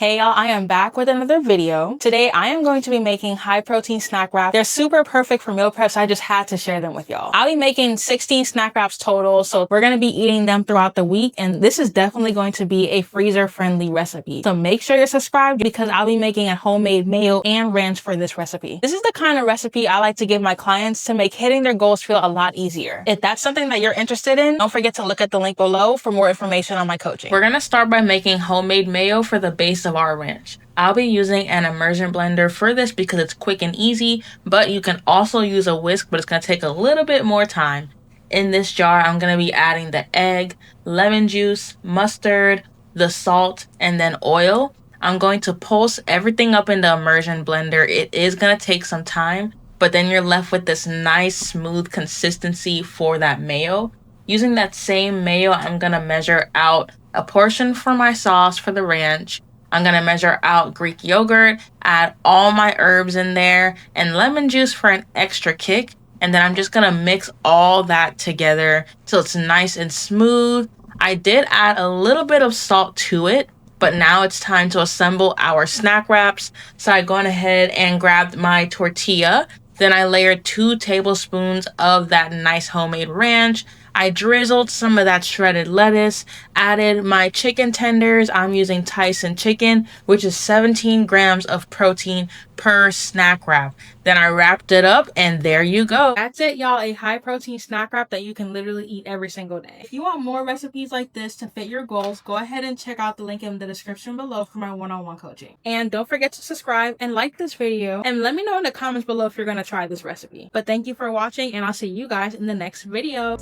Hey y'all, I am back with another video. Today I am going to be making high protein snack wraps. They're super perfect for meal prep, so I just had to share them with y'all. I'll be making 16 snack wraps total, so we're going to be eating them throughout the week, and this is definitely going to be a freezer friendly recipe. So make sure you're subscribed because I'll be making a homemade mayo and ranch for this recipe. This is the kind of recipe I like to give my clients to make hitting their goals feel a lot easier. If that's something that you're interested in, don't forget to look at the link below for more information on my coaching. We're going to start by making homemade mayo for the base of our ranch. I'll be using an immersion blender for this because it's quick and easy, but you can also use a whisk, but it's going to take a little bit more time. In this jar, I'm going to be adding the egg, lemon juice, mustard, the salt, and then oil. I'm going to pulse everything up in the immersion blender. It is going to take some time, but then you're left with this nice smooth consistency for that mayo. Using that same mayo, I'm going to measure out a portion for my sauce for the ranch. I'm going to measure out Greek yogurt, add all my herbs in there, and lemon juice for an extra kick. And then I'm just going to mix all that together till it's nice and smooth. I did add a little bit of salt to it, but now it's time to assemble our snack wraps. So I gone ahead and grabbed my tortilla. Then I layered 2 tablespoons of that nice homemade ranch. I drizzled some of that shredded lettuce, added my chicken tenders. I'm using Tyson chicken, which is 17 grams of protein per snack wrap. Then I wrapped it up and there you go. That's it, y'all. A high protein snack wrap that you can literally eat every single day. If you want more recipes like this to fit your goals, go ahead and check out the link in the description below for my one-on-one coaching. And don't forget to subscribe and like this video and let me know in the comments below if you're going to try this recipe. But thank you for watching and I'll see you guys in the next video.